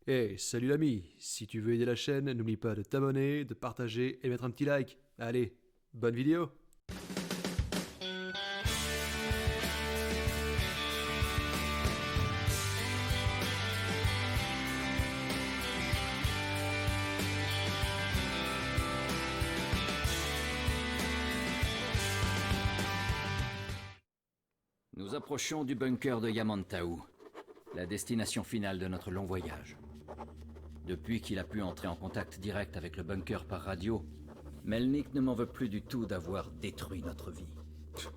Hey, salut l'ami, si tu veux aider la chaîne, n'oublie pas de t'abonner, de partager et mettre un petit like. Allez, bonne vidéo. Nous approchons du bunker de Yamantaou, la destination finale de notre long voyage. Depuis qu'il a pu entrer en contact direct avec le bunker par radio, Melnik ne m'en veut plus du tout d'avoir détruit notre vie.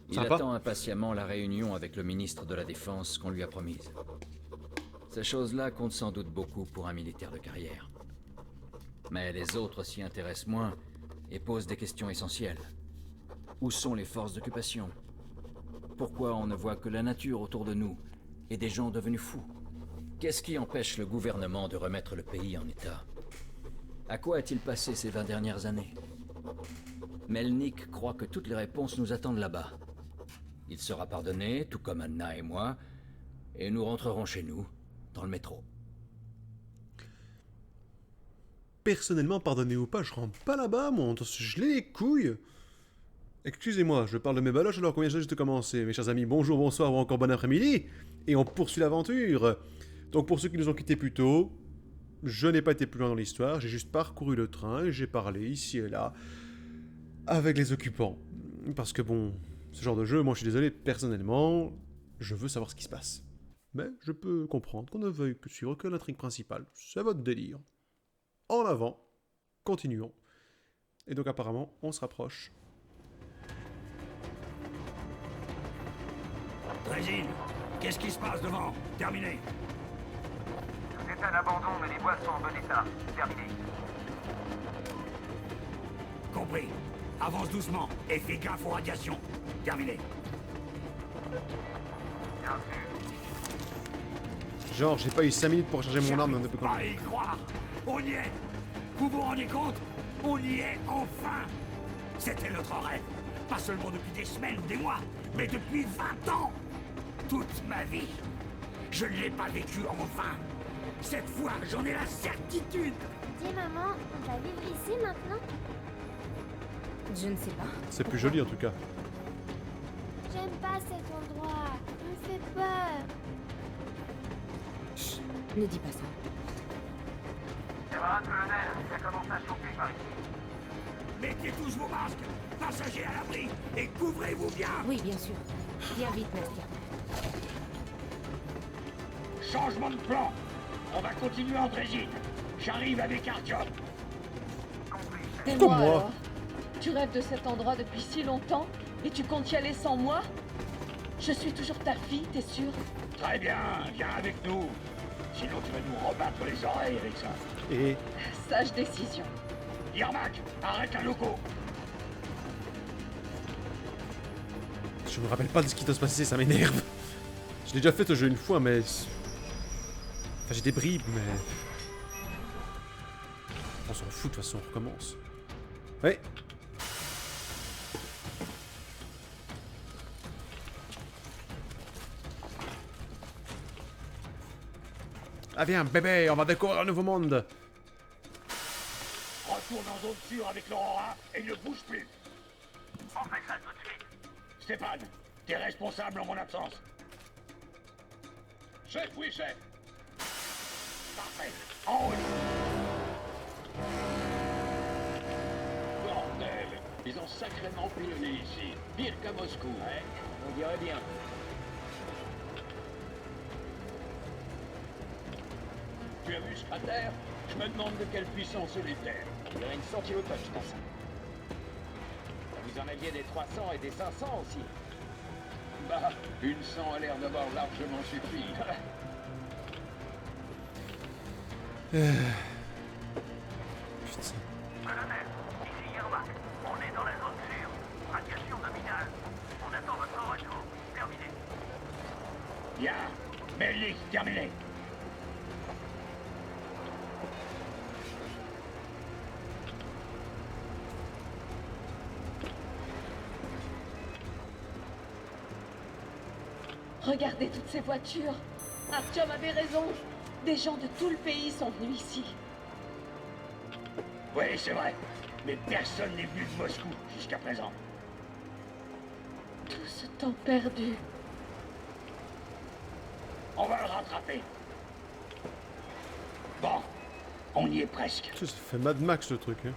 Il Sympa. attend impatiemment la réunion avec le ministre de la Défense qu'on lui a promise. Ces choses-là comptent sans doute beaucoup pour un militaire de carrière. Mais les autres s'y intéressent moins et posent des questions essentielles. Où sont les forces d'occupation ? Pourquoi on ne voit que la nature autour de nous et des gens devenus fous? Qu'est-ce qui empêche le gouvernement de remettre le pays en état? À quoi a-t-il passé ces 20 dernières années? Melnik croit que toutes les réponses nous attendent là-bas. Il sera pardonné, tout comme Anna et moi, et nous rentrerons chez nous, dans le métro. Personnellement, pardonnez ou pas, je rentre pas là-bas, moi, on se geler les couilles. Excusez-moi, je parle de mes baloches alors qu'on vient juste de commencer. Mes chers amis, bonjour, bonsoir ou encore bon après-midi. Et on poursuit l'aventure. Donc pour ceux qui nous ont quittés plus tôt, je n'ai pas été plus loin dans l'histoire, j'ai juste parcouru le train et j'ai parlé ici et là avec les occupants. Parce que bon, ce genre de jeu, moi je suis désolé, personnellement, je veux savoir ce qui se passe. Mais je peux comprendre qu'on ne veuille que suivre que l'intrigue principale. C'est votre délire. En avant, continuons. Et donc apparemment, on se rapproche. Résine, qu'est-ce qui se passe devant? Terminé. Tout est à l'abandon, mais les voies sont en bon état. Terminé. Compris. Avance doucement et fais gaffe aux radiations. Terminé. Bien sûr. Genre, j'ai pas eu 5 minutes pour charger mon arme depuis quand. Pas y croire. On y est. Vous vous rendez compte? On y est enfin. C'était notre rêve. Pas seulement depuis des semaines ou des mois, mais depuis 20 ans. Toute ma vie. Je ne l'ai pas vécu enfin. Cette fois, j'en ai la certitude. Dis maman, on va vivre ici maintenant? Je ne sais pas. C'est plus joli en tout cas. J'aime pas cet endroit, il me fait peur. Chut, ne dis pas ça. Camarade colonel, ça commence à chauffer par ici. Mettez tous vos masques, passagers à l'abri, et couvrez-vous bien. Oui, bien sûr. Viens vite, Nastia. Changement de plan. On va continuer en Drésine. J'arrive avec Artyom. Et Comme moi moi. alors? Tu rêves de cet endroit depuis si longtemps et tu comptes y aller sans moi? Je suis toujours ta fille, t'es sûr? Très bien, viens avec nous. Sinon tu vas nous rebattre les oreilles avec ça. Et Sage décision. Yermak, arrête un loco. je me rappelle pas de ce qui doit se passer, ça m'énerve. Je l'ai déjà fait ce jeu une fois, mais... Enfin, j'ai des bribes, mais... On s'en fout, de toute façon, on recommence. Ouais. Ah viens, bébé, on va découvrir un nouveau monde. Retourne en zone sûre avec l'Aurora et ne bouge plus. On fait ça tout de suite. Stéphane, t'es responsable en mon absence. Chef, oui, chef. Parfait. En route. Bordel, ils ont sacrément pilonné ici. Pire qu'à Moscou. Ouais, on dirait bien. Tu as vu ce cratère? Je me demande de quelle puissance il était. Il y aurait une 100 kilotonnes, je pense. Vous en aviez des 300 et des 500 aussi. Bah, une 100 a l'air d'avoir largement suffi. Putain. Colonel, ici Yermak. On est dans la zone sûre. Radiation nominale. On attend votre retour. Terminé. Bien. Melnik, terminé. Regardez toutes ces voitures. Artyom avait raison. Des gens de tout le pays sont venus ici. Oui, c'est vrai. Mais personne n'est venu de Moscou jusqu'à présent. Tout ce temps perdu. On va le rattraper. Bon, on y est presque. Ça fait Mad Max le truc. Hein.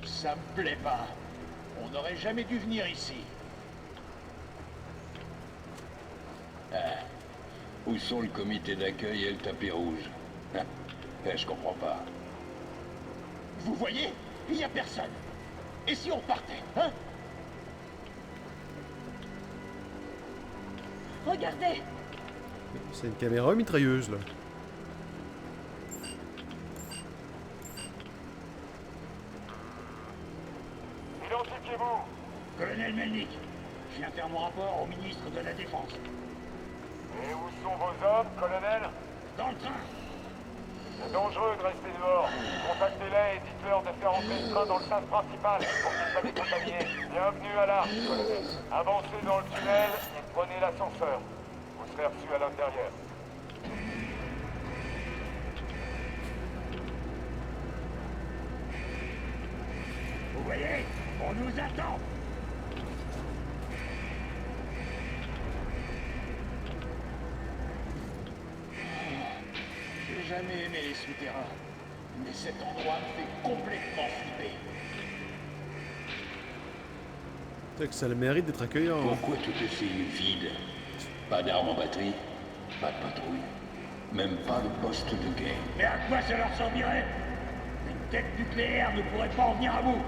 Ça me plaît pas. On n'aurait jamais dû venir ici. Où sont le comité d'accueil et le tapis rouge? Je comprends pas. Vous voyez? Il n'y a personne. Et si on partait, hein? Regardez! C'est une caméra mitrailleuse là. Identifiez-vous. Colonel Melnik, je viens faire mon rapport au ministre de la Défense. Et où sont vos hommes, colonel? Dans le train. C'est dangereux de rester dehors. Contactez-les et dites-leur de faire entrer le train dans le sas principal pour qu'ils soient décontaminés. Bienvenue à l'arche, colonel. Avancez dans le tunnel et prenez l'ascenseur. Vous serez reçus à l'intérieur. Vous voyez, on nous attend. J'ai jamais aimé les souterrains. Mais cet endroit me fait complètement flipper. C'est que ça a le mérite d'être accueillant. Hein. Pourquoi tout est si vide? Pas d'armes en batterie, pas de patrouille, même pas de poste de guet. Mais à quoi ça leur servirait? Une tête nucléaire ne pourrait pas en venir à bout.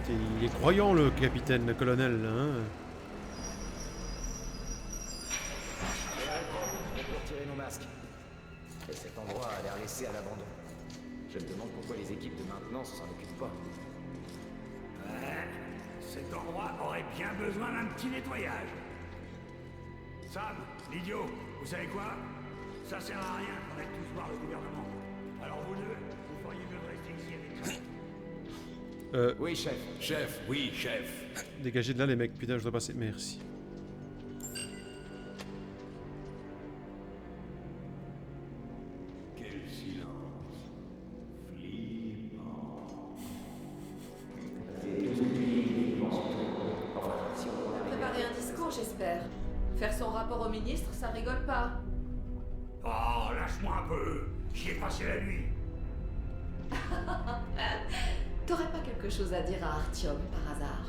Il est croyant le capitaine, le colonel là. Hein. Pour tirer nos masques. Et cet endroit a l'air laissé à l'abandon. Je me demande pourquoi les équipes de maintenance s'en occupent pas. Cet endroit aurait bien besoin d'un petit nettoyage. Sam, l'idiot, vous savez quoi? Ça sert à rien qu'on aille tous voir le gouvernement. Alors vous deux, vous feriez mieux de rester ici avec nous. Oui, chef. Chef, oui, chef. Dégagez de là les mecs, putain je dois passer. Merci. Quel silence. Flippant. Préparer un discours, j'espère. Faire son rapport au ministre, ça rigole pas. Oh, lâche-moi un peu. J'y ai passé la nuit. T'aurais pas quelque chose à dire à Artyom, par hasard?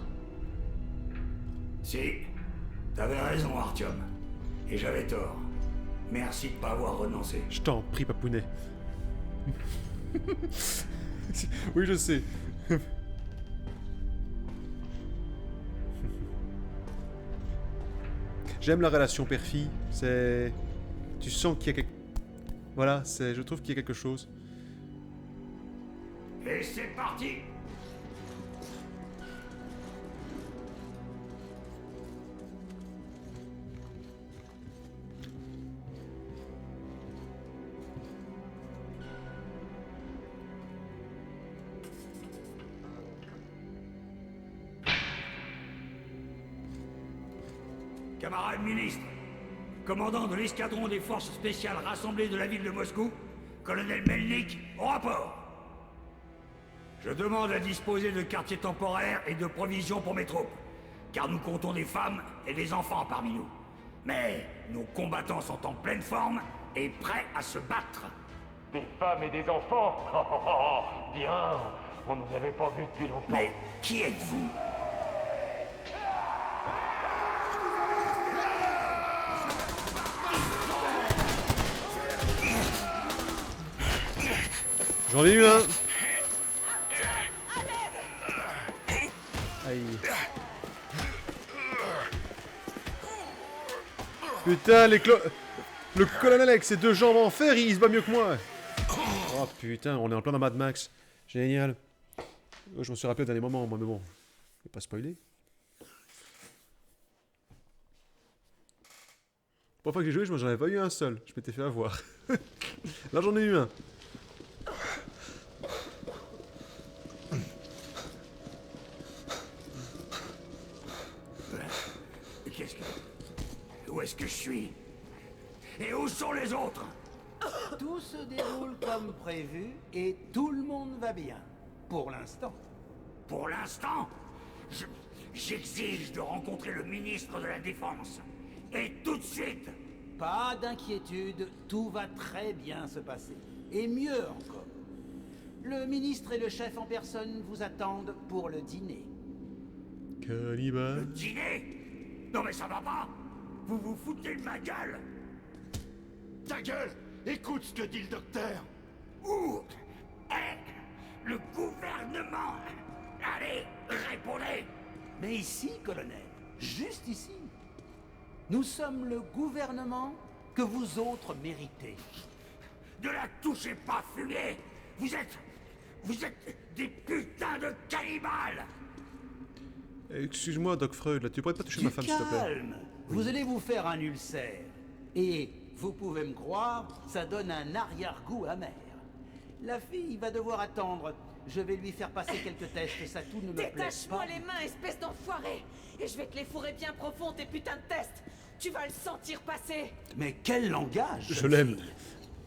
Si, t'avais raison, Artyom. Et j'avais tort. Merci de pas avoir renoncé. Je t'en prie, papounet. Oui, je sais. J'aime la relation père-fille. C'est... Tu sens qu'il y a quelque... Voilà, c'est... Je trouve qu'il y a quelque chose. Et c'est parti! Camarade ministre, commandant de l'escadron des forces spéciales rassemblées de la ville de Moscou, colonel Melnik, au rapport. Je demande à disposer de quartiers temporaires et de provisions pour mes troupes, car nous comptons des femmes et des enfants parmi nous. Mais nos combattants sont en pleine forme et prêts à se battre. Des femmes et des enfants? Bien, on n'en avait pas vu depuis longtemps. Mais qui êtes-vous? J'en ai eu un. Aïe. Putain, le colonel avec ses deux jambes en fer, il se bat mieux que moi. Oh putain, on est en plein dans Mad Max. Génial. Je m'en suis rappelé au dernier moment, moi, mais bon. Je vais pas spoiler. La première fois que j'ai joué, j'en avais pas eu un seul. Je m'étais fait avoir. Là, j'en ai eu un. Où est-ce que je suis? Et où sont les autres? Tout se déroule comme prévu et tout le monde va bien. Pour l'instant. Pour l'instant, j'exige de rencontrer le ministre de la Défense. Et tout de suite. Pas d'inquiétude, tout va très bien se passer. Et mieux encore. Le ministre et le chef en personne vous attendent pour le dîner. Cannibale. Le dîner? Non mais ça va pas. Vous vous foutez de ma gueule. Ta gueule! Écoute ce que dit le docteur! Où est le gouvernement? Allez, répondez! Mais ici, colonel, juste ici. Nous sommes le gouvernement que vous autres méritez. Ne la touchez pas, fumier! Vous êtes des putains de cannibales! Excuse-moi, Doc Freud, là, tu pourrais pas toucher ma femme, s'il te plaît? Calme. Vous allez vous faire un ulcère. Et, vous pouvez me croire, ça donne un arrière-goût amer. La fille va devoir attendre. Je vais lui faire passer quelques tests, ça tout ne me plaît pas. Détache-moi les mains, espèce d'enfoiré! Et je vais te les fourrer bien profond, tes putains de tests! Tu vas le sentir passer! Mais quel langage! Je l'aime.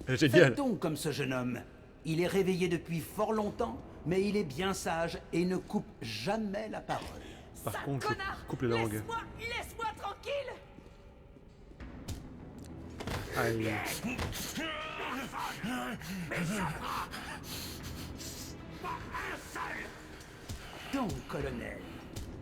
Elle est géniale. Faites donc comme ce jeune homme. Il est réveillé depuis fort longtemps, mais il est bien sage et ne coupe jamais la parole. Par contre, je coupe les langues. Laisse-moi tranquille! Aïe. Donc, colonel,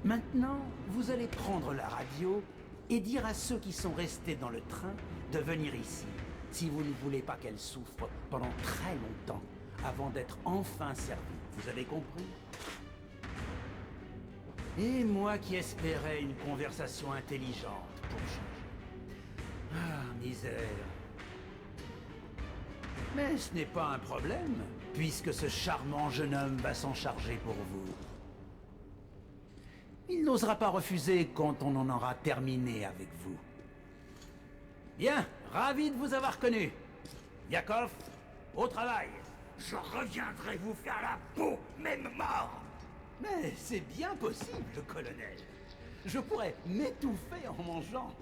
maintenant, vous allez prendre la radio et dire à ceux qui sont restés dans le train de venir ici, si vous ne voulez pas qu'elle souffre pendant très longtemps, avant d'être enfin servie. Vous avez compris? Et moi qui espérais une conversation intelligente pour changer. Ah, misère. Mais ce n'est pas un problème, puisque ce charmant jeune homme va s'en charger pour vous. Il n'osera pas refuser quand on en aura terminé avec vous. Bien, ravi de vous avoir connu. Yakov, au travail. Je reviendrai vous faire la peau, même mort. Mais c'est bien possible, colonel. Je pourrais m'étouffer en mangeant.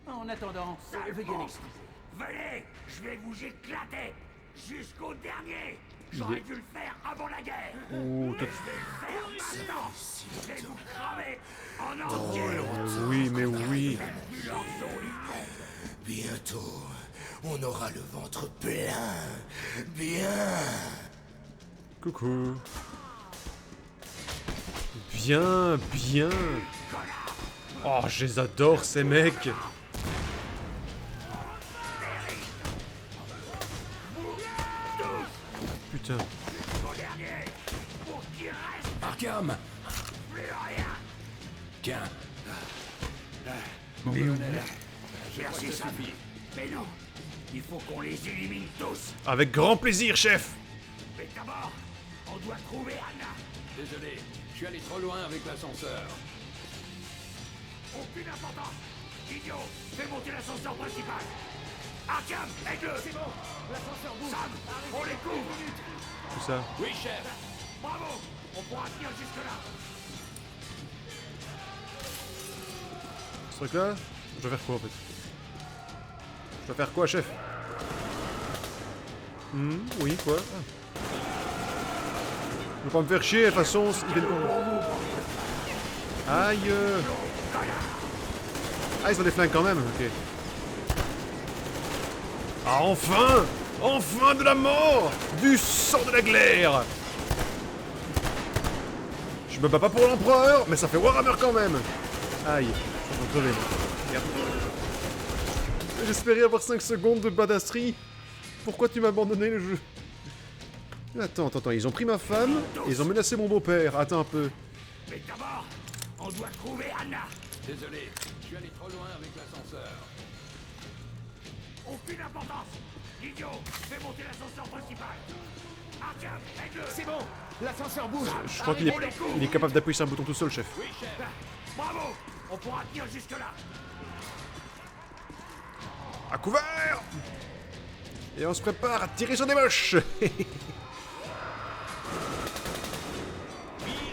En attendant, veuillez m'excuser. Venez, je vais vous éclater jusqu'au dernier. J'aurais dû le faire avant la guerre. Oh, Mais je vais le faire maintenant. Je vais vous cramer en entier. Oui, mais oui. Bientôt, on aura le ventre plein. Bien. Coucou. Bien, bien. Oh, je les adore, ces mecs. Putain. Arkham! Tiens. Mon colonel. Merci, Safi. Mais non, il faut qu'on les élimine tous. Avec grand plaisir, chef. Mais d'abord, on doit trouver Anna. Désolé, je suis allé trop loin avec l'ascenseur. Aucune importance. Idiot, fais monter l'ascenseur principal. Arkham, aide-le. C'est bon, l'ascenseur bouge. Sam, on les couvre. Tout ça. Oui, chef. Bravo, on pourra tenir jusque-là. Ce truc-là, je dois faire quoi, en fait? Je dois faire quoi, chef? Oui, quoi? Ne pas me faire chier, de toute façon, ils viennent... Aïe. Ah, ils ont des flingues quand même, ok. Ah, enfin! Enfin de la mort! Du sang de la glaire! Je me bats pas pour l'empereur, mais ça fait Warhammer quand même! Aïe, je suis en train de crever. Merde. J'espérais avoir 5 secondes de badasserie. Pourquoi tu m'as abandonné le jeu? Attends, ils ont pris ma femme et ils ont menacé mon beau-père. Attends un peu. Mais d'abord, on doit trouver Anna. Désolé, je suis allé trop loin avec l'ascenseur. Aucune importance. Idiot, fais monter l'ascenseur principal. Arkham, aide-le. C'est bon, l'ascenseur bouge. Je crois qu'il est capable d'appuyer sur un bouton tout seul, chef. Oui, chef. Bravo, on pourra tenir jusque-là. À couvert! Et on se prépare à tirer sur des moches. Pile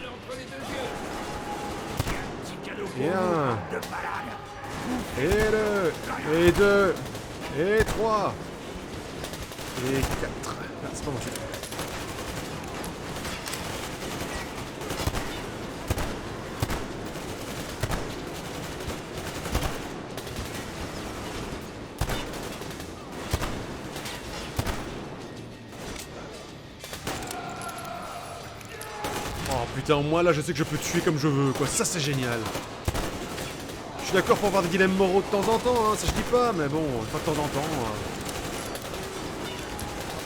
entre les deux yeux. Petit cadeau pour Bien. vous, de balade. Et 2. Et 2. Et 3. Et 4. Ah, c'est pas mon truc. Oh putain, moi là je sais que je peux tuer comme je veux quoi, ça c'est génial. Je suis d'accord pour avoir des dilemmes moraux de temps en temps, hein, ça je dis pas, mais bon, pas de temps en temps.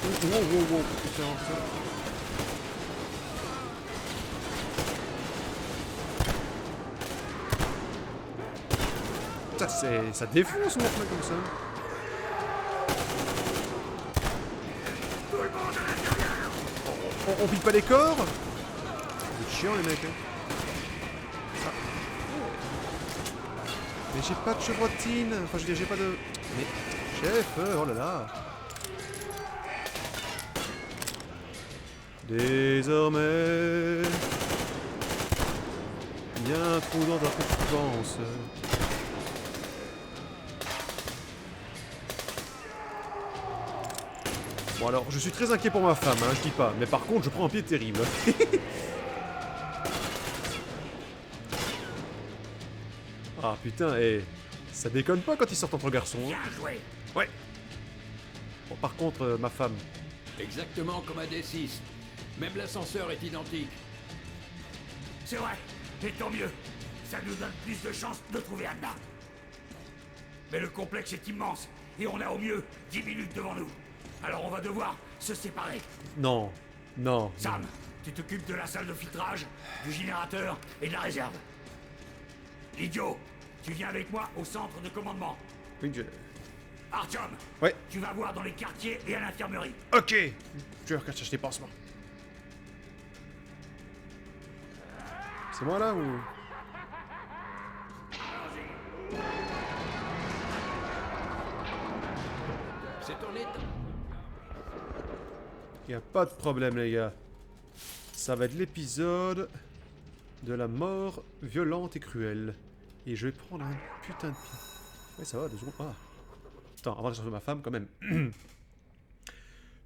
Wow, putain, putain. Ça défonce mon truc comme ça. On pique pas les corps? C'est chiant les mecs. Ah. Mais j'ai pas de chevrotine. Enfin je veux dire j'ai pas de... Mais chef, oh là là. Désormais... Bien trop dans ta pense. Bon alors, je suis très inquiet pour ma femme, hein, je dis pas. Mais par contre, je prends un pied terrible. Ah putain, ça déconne pas quand ils sortent entre garçons. Hein. Bien joué. Ouais. Bon, par contre, ma femme. Exactement comme à D6. Même l'ascenseur est identique. C'est vrai, et tant mieux. Ça nous donne plus de chances de trouver Anna. Mais le complexe est immense, et on a au mieux 10 minutes devant nous. Alors on va devoir se séparer. Non, non. Sam, tu t'occupes de la salle de filtrage, du générateur et de la réserve. Idiot, tu viens avec moi au centre de commandement. Oui, Artyom, ouais. Tu vas voir dans les quartiers et à l'infirmerie. Ok. Je vais chercher des pansements. C'est moi là ou... C'est ton état. Y a pas de problème les gars. Ça va être l'épisode de la mort violente et cruelle. Et je vais prendre un putain de pied. Ouais ça va, 2 secondes. Ah. Attends, avant de chercher ma femme quand même.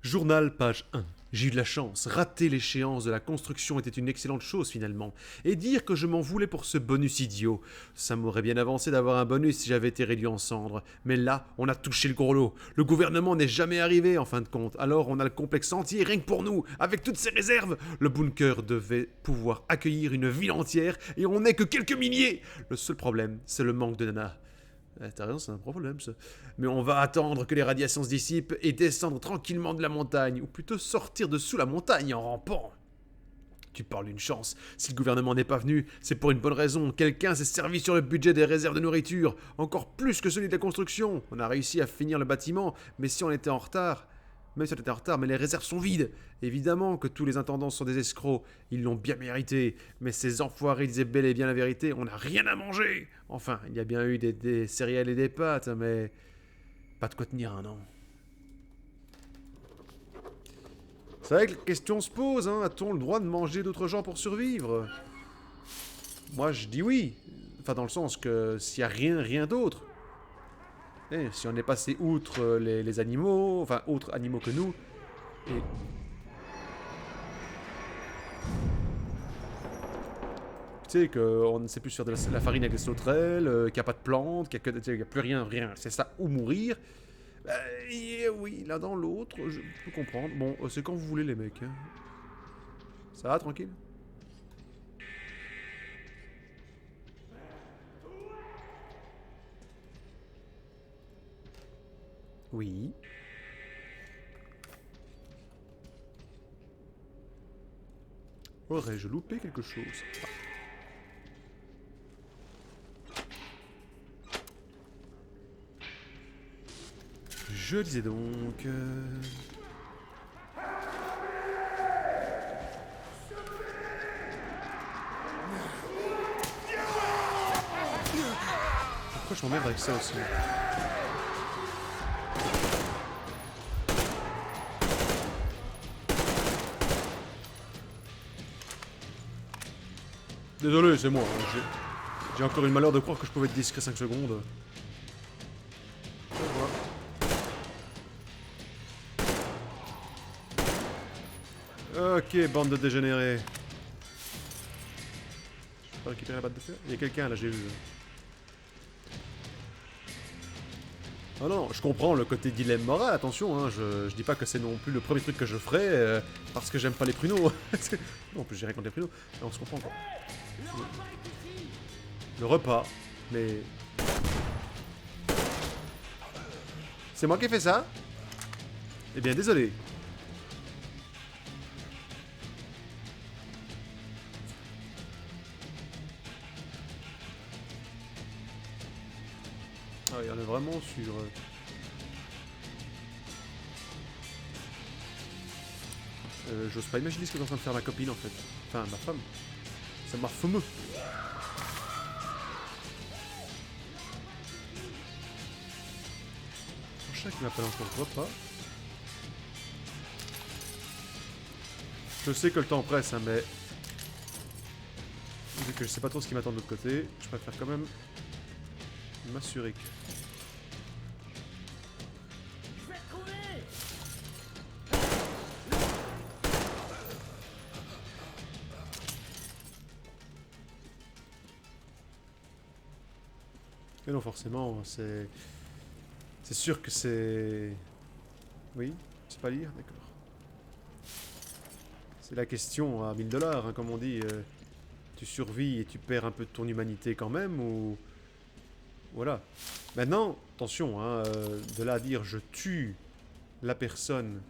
Journal, page 1. J'ai eu de la chance. Rater l'échéance de la construction était une excellente chose finalement. Et dire que je m'en voulais pour ce bonus idiot. Ça m'aurait bien avancé d'avoir un bonus si j'avais été réduit en cendres. Mais là, on a touché le gros lot. Le gouvernement n'est jamais arrivé en fin de compte. Alors on a le complexe entier rien que pour nous. Avec toutes ces réserves, le bunker devait pouvoir accueillir une ville entière et on n'est que quelques milliers. Le seul problème, c'est le manque de nana. T'as raison, c'est un problème ça. Mais on va attendre que les radiations se dissipent et descendre tranquillement de la montagne, ou plutôt sortir de sous la montagne en rampant. Tu parles d'une chance. Si le gouvernement n'est pas venu, c'est pour une bonne raison. Quelqu'un s'est servi sur le budget des réserves de nourriture, encore plus que celui de la construction. On a réussi à finir le bâtiment, mais si on était en retard... Même si on était en retard, mais les réserves sont vides. Évidemment que tous les intendants sont des escrocs. Ils l'ont bien mérité. Mais ces enfoirés disaient bel et bien la vérité. On n'a rien à manger. Enfin, il y a bien eu des céréales et des pâtes, mais... Pas de quoi tenir un an. C'est vrai que la question se pose, hein. A-t-on le droit de manger d'autres gens pour survivre? Moi, je dis oui. Enfin, dans le sens que s'il n'y a rien d'autre. Et si on est passé outre les animaux, enfin autres animaux que nous, et... Tu sais qu'on ne sait plus faire de la farine avec des sauterelles, qu'il n'y a pas de plantes, qu'il n'y a plus rien, c'est ça ou mourir. Oui, l'un dans l'autre, je peux comprendre. Bon, c'est quand vous voulez les mecs. Hein. Ça va, tranquille? Oui. Aurais-je loupé quelque chose? Ah. Je disais donc... Pourquoi je m'emmerde avec ça aussi? Désolé, c'est moi. J'ai encore eu le malheur de croire que je pouvais être discret 5 secondes. Ok, bande de dégénérés. Je peux récupérer la batte de fer? Il y a quelqu'un là, j'ai vu. Oh non, je comprends le côté dilemme moral, attention, hein, je dis pas que c'est non plus le premier truc que je ferais parce que j'aime pas les pruneaux. Non, en plus j'irai contre les pruneaux, mais on se comprend quoi. Le repas, mais... C'est moi qui ai fait ça? Eh bien, désolé. Ah oui, on est vraiment sur... J'ose pas imaginer ce que est en train de faire ma copine en fait. Enfin, ma femme. C'est ma femme. Un chat qui m'appelle encore repas. Je sais que le temps presse, hein, mais... Vu que je sais pas trop ce qui m'attend de l'autre côté, je préfère quand même m'assurer que... Mais non, forcément, c'est... C'est sûr que c'est... Oui, c'est pas lire, d'accord. C'est la question à 1000 $, hein, comme on dit. Tu survis et tu perds un peu de ton humanité quand même, ou... Voilà. Maintenant, attention, hein, de là à dire je tue la personne...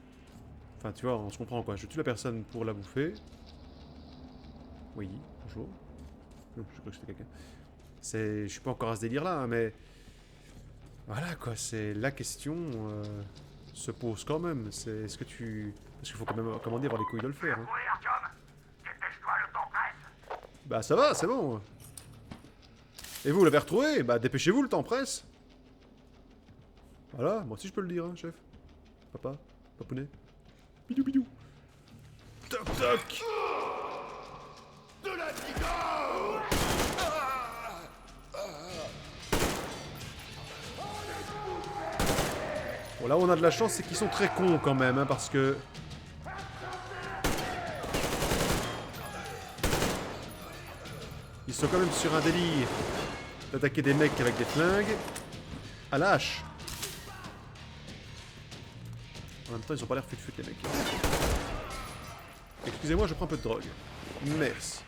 Enfin, tu vois, on se comprend quoi. Je tue la personne pour la bouffer. Oui, bonjour. Je crois que c'était quelqu'un. Je suis pas encore à ce délire là, hein, mais voilà quoi, c'est la question se pose quand même. C'est est-ce que tu... Parce qu'il faut quand même, comment dire, avoir les couilles de le faire. Hein. Bah ça va, c'est bon. Et vous l'avez retrouvé? Bah dépêchez-vous, le temps presse. Voilà, moi aussi je peux le dire, hein, chef. Papa, papounet. Bidou bidou. Toc toc. De la tigre. Bon là où on a de la chance, c'est qu'ils sont très cons quand même, hein, parce que... Ils sont quand même sur un délire d'attaquer des mecs avec des flingues à la hache. En même temps, ils ont pas l'air fut-fut les mecs. Excusez-moi, je prends un peu de drogue. Merci.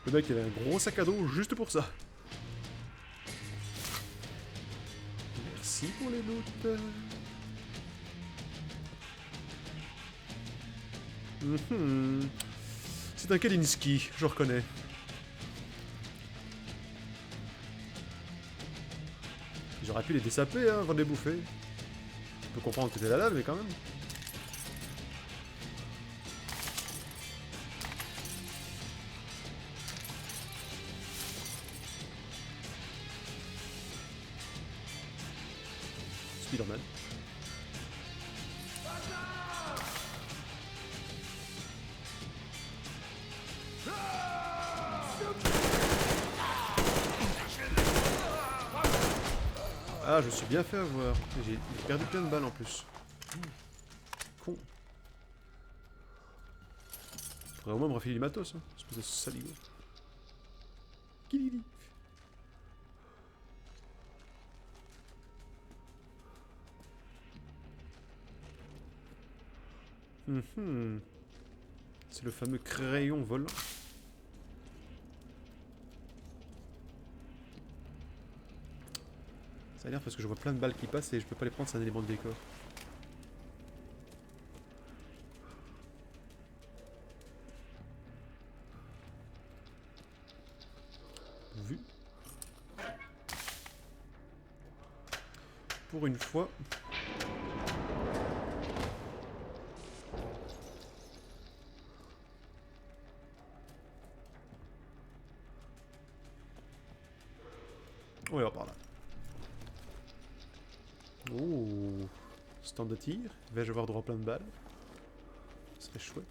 Le mec, il avait un gros sac à dos juste pour ça. Merci pour les loots. C'est un Kalinski, je reconnais. J'aurais pu les dessaper hein, avant de les bouffer. Je peux comprendre que c'était la lave, mais quand même. Spider-Man. Ah, je me suis bien fait avoir. J'ai perdu plein de balles en plus. Con. Faudrait au moins me refiler du matos, hein. Espèce de saligo. Kilili. C'est le fameux crayon volant. Ça a l'air parce que je vois plein de balles qui passent et je peux pas les prendre, c'est un élément de décor. Vu. Pour une fois. On va par là. Oh, stand de tir. Vais-je avoir droit à plein de balles? Ce serait chouette.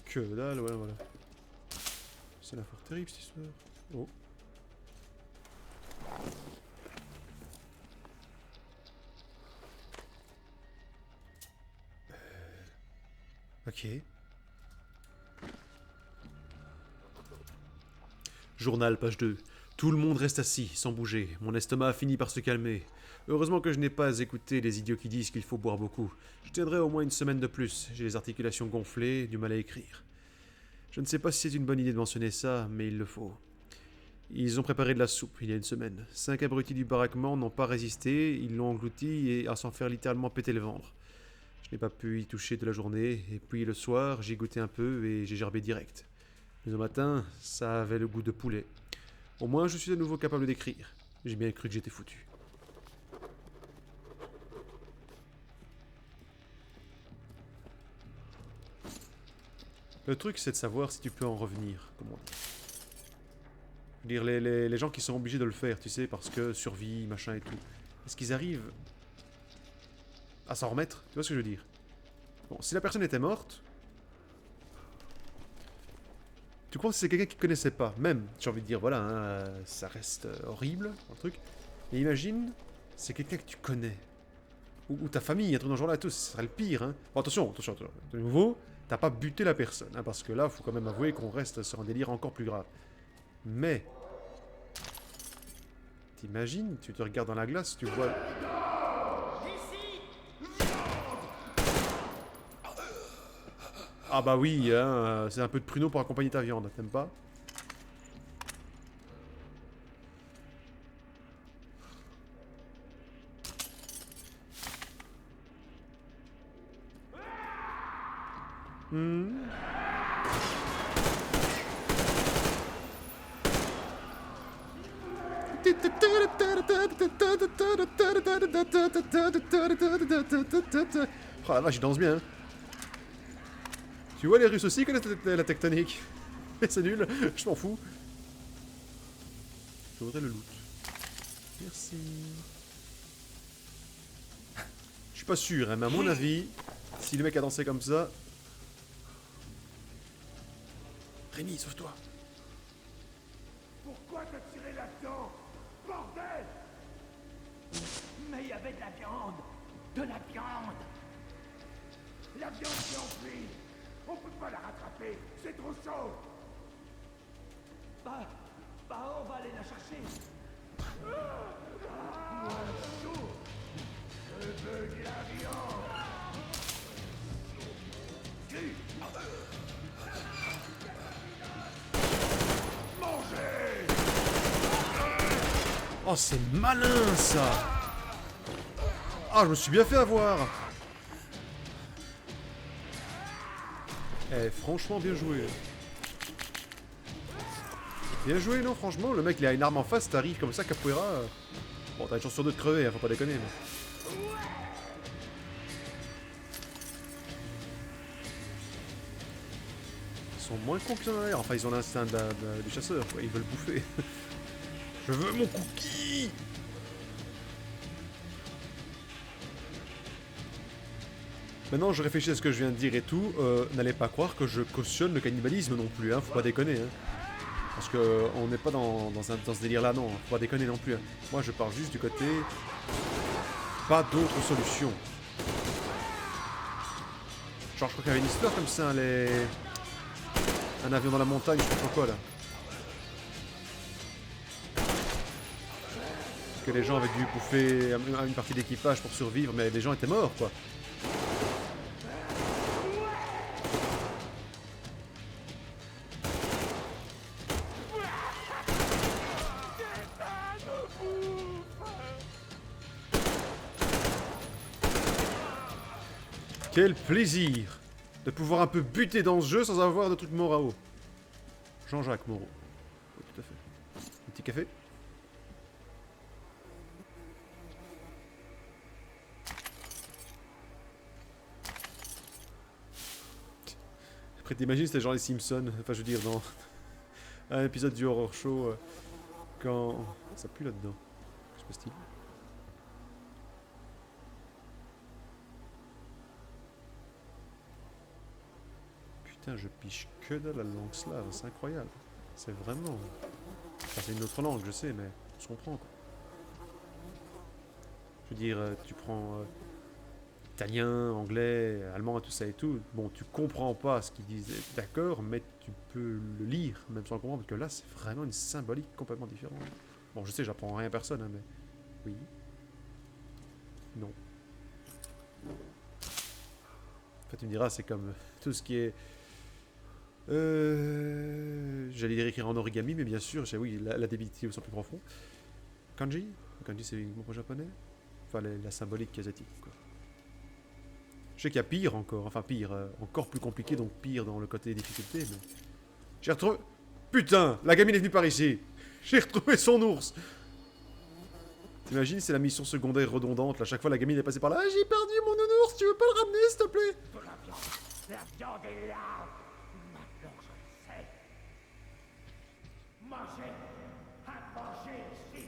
Que dalle, ouais, voilà. C'est la fort terrible cette histoire. Oh. Ok. Journal, page 2. Tout le monde reste assis, sans bouger. Mon estomac a fini par se calmer. Heureusement que je n'ai pas écouté les idiots qui disent qu'il faut boire beaucoup. Je tiendrai au moins une semaine de plus. J'ai les articulations gonflées, du mal à écrire. Je ne sais pas si c'est une bonne idée de mentionner ça, mais il le faut. Ils ont préparé de la soupe il y a une semaine. 5 abrutis du baraquement n'ont pas résisté, ils l'ont englouti et à s'en faire littéralement péter le ventre. Je n'ai pas pu y toucher de la journée, et puis le soir, j'y goûté un peu et j'ai gerbé direct. Mais au matin, ça avait le goût de poulet. Au moins, je suis à nouveau capable d'écrire. J'ai bien cru que j'étais foutu. Le truc, c'est de savoir si tu peux en revenir, comme on dit. Je veux dire, les gens qui sont obligés de le faire, tu sais, parce que survie, machin et tout. Est-ce qu'ils arrivent à s'en remettre? Tu vois ce que je veux dire? Bon, si la personne était morte... Tu crois que c'est quelqu'un qui connaissait pas? Même, j'ai envie de dire, voilà, hein, ça reste horrible, un truc. Mais imagine, c'est quelqu'un que tu connais. Ou ta famille, un truc dans ce genre-là et tout, ce serait le pire, hein. Bon, attention, de nouveau, t'as pas buté la personne, hein, parce que là, faut quand même avouer qu'on reste sur un délire encore plus grave. Mais... T'imagines, tu te regardes dans la glace, tu vois... Ah bah oui, hein, c'est un peu de pruneau pour accompagner ta viande, t'aimes pas? Oh la vache, il danse bien, hein. Tu vois, les Russes aussi connaissent la tectonique. Mais c'est nul, je m'en fous. Je voudrais le loot. Merci. Je suis pas sûr, hein, mais à mon avis, si le mec a dansé comme ça... Rémi, sauve-toi. Pourquoi t'as tiré là-dedans? Bordel! Mais il y avait de la viande! De la viande! La viande s'est enfuie! On peut pas la rattraper! C'est trop chaud! Bah, on va aller la chercher! Chaud! Je veux de la viande! Mangez! Oh, c'est malin, ça! Ah, je me suis bien fait avoir! Eh, franchement, bien joué. Bien joué, non, franchement, le mec, il a une arme en face, t'arrives comme ça, capoeira. Bon, t'as une chance sur deux de crever, hein, faut pas déconner, mais... Ils sont moins cons qu'il y en a l'air. Enfin, ils ont l'instinct du chasseur, quoi. Ils veulent bouffer. Je veux mon cookie! Maintenant, je réfléchis à ce que je viens de dire et tout. N'allez pas croire que je cautionne le cannibalisme non plus, hein. Faut pas déconner, hein. Parce que on n'est pas dans ce délire-là, non. Faut pas déconner non plus, hein. Moi, je parle juste du côté... Pas d'autre solution. Genre, je crois qu'il y avait une histoire comme ça, un avion dans la montagne, je sais pas quoi, là. Que les gens avaient dû bouffer une partie d'équipage pour survivre, mais les gens étaient morts, quoi. Quel plaisir de pouvoir un peu buter dans ce jeu sans avoir de trucs moraux. Jean-Jacques Moreau. Oui, tout à fait. Un petit café? Après, t'imagines, c'était genre les Simpsons. Enfin, je veux dire, un épisode du horror show quand... Ça pue là-dedans. Que se passe-t-il? Putain, je piche que de la langue slave, c'est incroyable. C'est vraiment... Enfin, c'est une autre langue, je sais, mais on se comprend, quoi. Je veux dire, tu prends italien, anglais, allemand, tout ça et tout. Bon, tu comprends pas ce qu'ils disent, d'accord, mais tu peux le lire, même sans comprendre, parce que là, c'est vraiment une symbolique complètement différente. Bon, je sais, j'apprends rien à personne, hein, mais... Oui. Non. En fait, tu me diras, c'est comme tout ce qui est... J'allais dire écrire en origami, mais bien sûr, oui, la débilité au sens plus profond. Kanji? Kanji, c'est uniquement pour japonais. Enfin, la symbolique asiatique, quoi. Je sais qu'il y a pire encore, enfin pire, encore plus compliqué, donc pire dans le côté des difficultés, mais... J'ai retrouvé... Putain, la gamine est venue par ici. J'ai retrouvé son ours. T'imagines, c'est la mission secondaire redondante, là, chaque fois la gamine est passée par là. Ah, j'ai perdu mon nounours, tu veux pas le ramener, s'il te plaît? La viande est là. Maintenant je le sais. Mangez. À manger ici.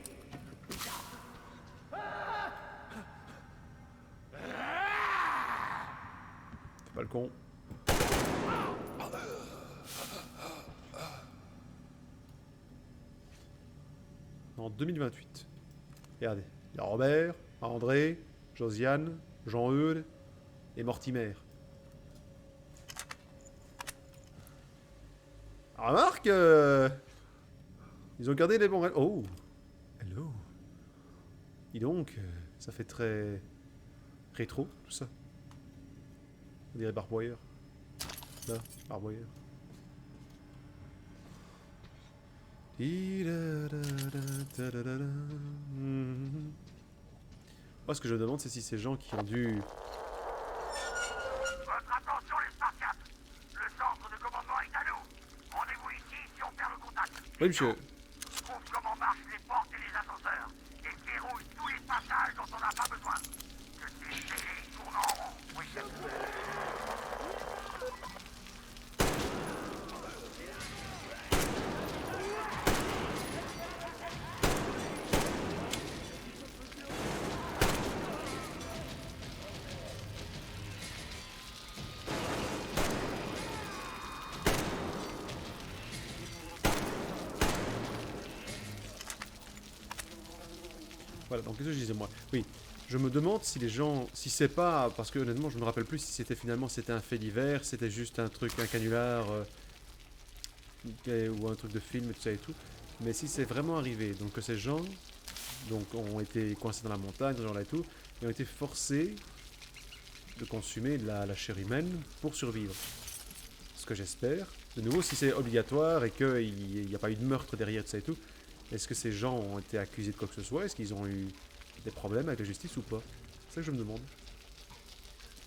Fais pas le con. En 2028. Regardez. Il y a Robert, André, Josiane, Jean-Eudes et Mortimer. Remarque, ils ont gardé les bons... Oh. Hello. Dis donc, ça fait très... rétro, tout ça. On dirait Barboyer. Là, Barboyer. Moi, ce que je me demande, c'est si ces gens qui ont dû... Votre attention, les Spartiates. Le centre de commandement est à nous. Rendez-vous ici si on perd le contact. Oui, monsieur. Trouve comment marchent les portes et les ascenseurs. Et verrouille tous les passages dont on n'a pas besoin. Que ces télés tournent en rond. Oui, chef. Voilà, donc qu'est-ce que je disais moi? Oui, je me demande si les gens, si c'est pas, parce que honnêtement je me rappelle plus si c'était finalement c'était un fait divers, c'était juste un truc, un canular ou un truc de film et tout ça et tout, mais si c'est vraiment arrivé, donc que ces gens donc ont été coincés dans la montagne, ce genre-là et tout, et ont été forcés de consommer la chair humaine pour survivre. Ce que j'espère. De nouveau, si c'est obligatoire et qu'il n'y a pas eu de meurtre derrière tout ça et tout, est-ce que ces gens ont été accusés de quoi que ce soit? Est-ce qu'ils ont eu des problèmes avec la justice ou pas? C'est ça que je me demande.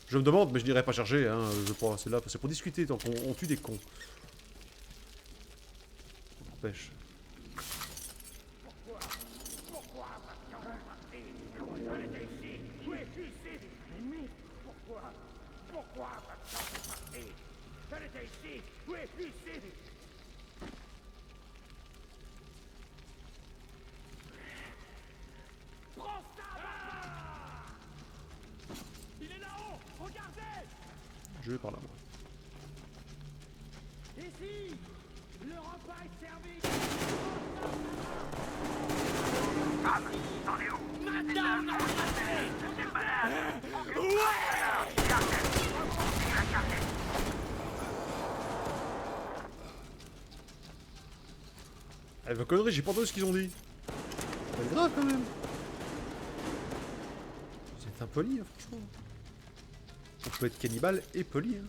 Je me demande, mais je n'irai pas chercher, hein, je pense, c'est là, c'est pour discuter tant qu'on tue des cons. N'empêche. Pourquoi elle était ici? Où es-tu ici? Ennemi? Pourquoi elle était ici? Où es-tu ici? Prends ça! Il est là-haut! Regardez! Je vais par là, moi. Ici! Le repas est servi! Sam, t'en es où? Maintenant! C'est malade! Ouais! Elle veut connerie, j'ai pas entendu ce qu'ils ont dit. C'est grave quand même. C'est impoli, hein, franchement. On peut être cannibale et poli. Hein.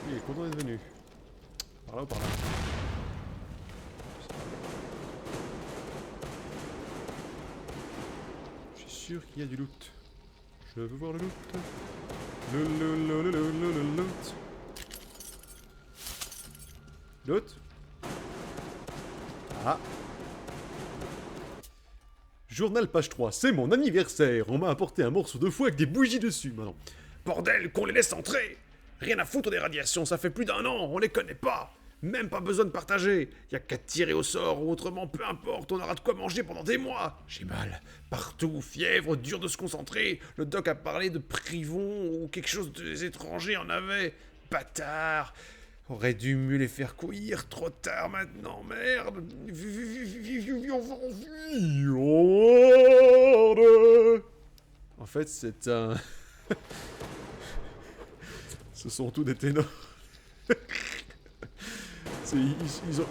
Il est content d'être venu. Par là ou par là? Je suis sûr qu'il y a du loot. Je veux voir le loot. Loot. Ah. Journal page 3, c'est mon anniversaire. On m'a apporté un morceau de foie avec des bougies dessus. Bah non. Bordel, qu'on les laisse entrer. Rien à foutre des radiations, ça fait plus d'1 an, on les connaît pas. Même pas besoin de partager. Y a qu'à tirer au sort ou autrement, peu importe, on aura de quoi manger pendant des mois. J'ai mal. Partout, fièvre, dur de se concentrer. Le doc a parlé de privon ou quelque chose des étrangers en avait. Bâtard. Aurait dû mieux les faire courir, trop tard maintenant, merde. En fait, c'est un... Ce sont tous des ténors.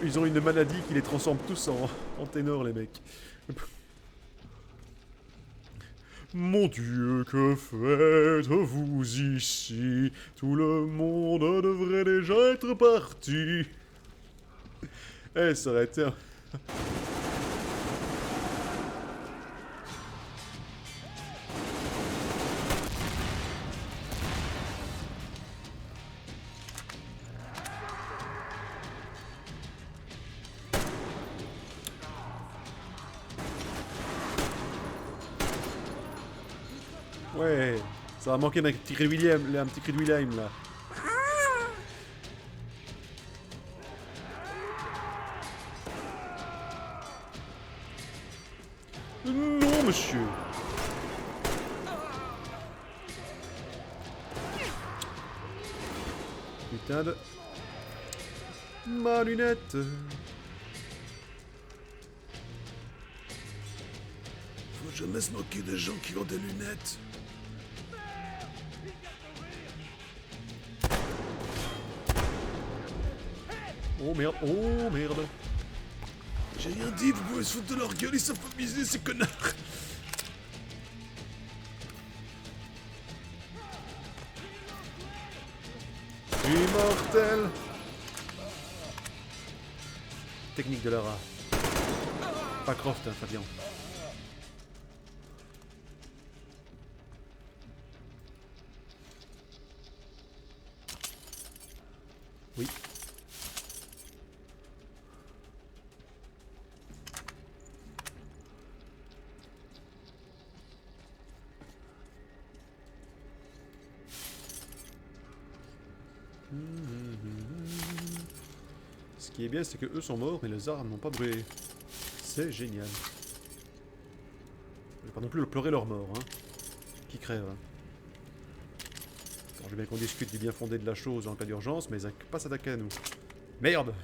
Ils ont une maladie qui les transforme tous en ténors, les mecs. Mon Dieu, que faites-vous ici? Tout le monde devrait déjà être parti. Eh, ça aurait été un... Ouais, ça va manquer d'un petit cri de William, un petit cri de William là. Non, monsieur. Putain de... Ma lunette. Faut jamais se moquer des gens qui ont des lunettes. Oh merde, oh merde. J'ai rien dit, vous pouvez se foutre de leur gueule, ils savent pas miser ces connards. Immortel. Technique de Lara. Pas Croft, hein, Fabien. Oui. Ce qui est bien, c'est que eux sont morts, mais les armes n'ont pas brûlé. C'est génial. Je vais pas non plus pleurer leur mort, hein. Qui crève. Alors, je veux bien qu'on discute du bien fondé de la chose en cas d'urgence, mais ils n'ont pas s'attaquer à nous. Merde!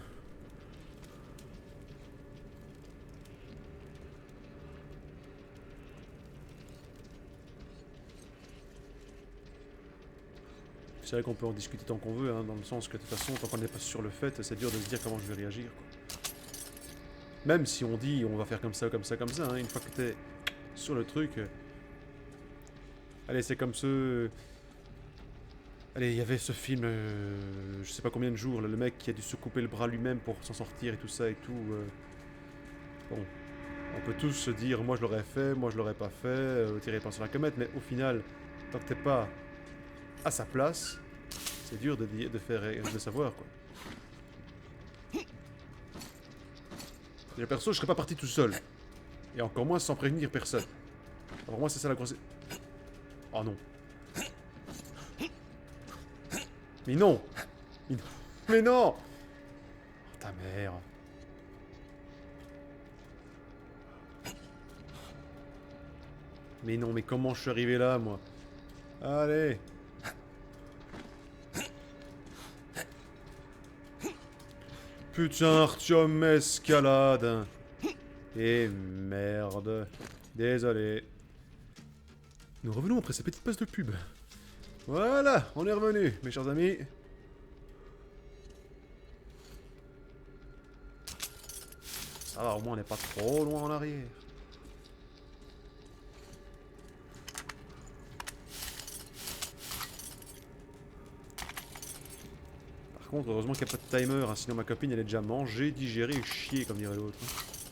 C'est vrai qu'on peut en discuter tant qu'on veut, hein, dans le sens que de toute façon, tant qu'on n'est pas sur le fait, c'est dur de se dire comment je vais réagir, quoi. Même si on dit on va faire comme ça, comme ça, comme ça, hein, une fois que t'es sur le truc... Allez, c'est comme ce... Allez, il y avait ce film, je sais pas combien de jours, là, le mec qui a dû se couper le bras lui-même pour s'en sortir et tout ça et tout. Bon, on peut tous se dire, moi je l'aurais fait, moi je l'aurais pas fait, tirer pas sur la comète, mais au final, tant que t'es pas à sa place, c'est dur de savoir, quoi. Et le perso, je serais pas parti tout seul. Et encore moins sans prévenir personne. Pour moi, c'est ça la grosse... Oh non. Mais non! Mais non! Oh, ta mère. Mais non, mais comment je suis arrivé là, moi? Allez! Putain, Artyom escalade! Et merde. Désolé. Nous revenons après ces petites passes de pub. Voilà, on est revenu, mes chers amis. Ça va, au moins on n'est pas trop loin en arrière. Par contre, heureusement qu'il n'y a pas de timer, hein, sinon ma copine elle est déjà mangée, digérée et chiée, comme dirait l'autre.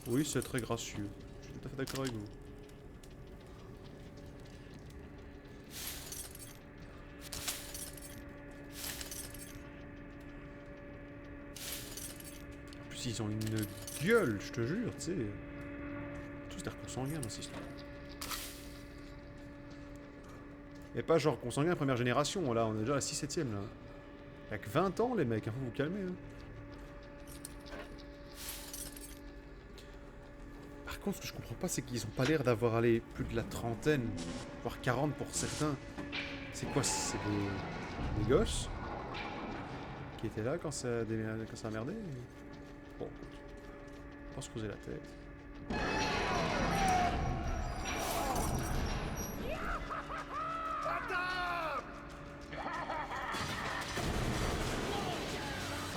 Oui, c'est très gracieux. Je suis tout à fait d'accord avec vous. plus, ils ont une gueule, je te jure, tu sais. Tous l'air consanguin dans cette histoire. Et pas genre consanguin première génération, là, on est déjà à la 6-7ème, là. Y'a que 20 ans, les mecs, hein, faut vous calmer, hein. Par contre, ce que je comprends pas, c'est qu'ils ont pas l'air d'avoir allé plus de la trentaine, voire 40 pour certains. C'est quoi? C'est des gosses qui étaient là quand ça a merdé? Bon, on va se creuser la tête.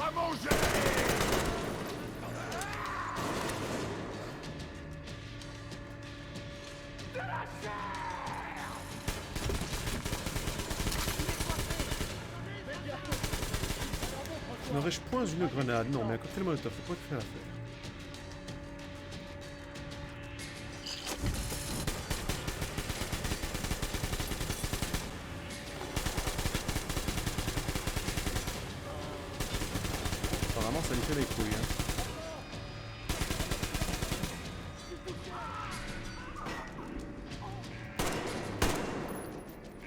À manger! N'aurais-je point une grenade? Non, mais à côté de Molotov, faut pas te faire affaire. Apparemment, ça lui fait les couilles, hein.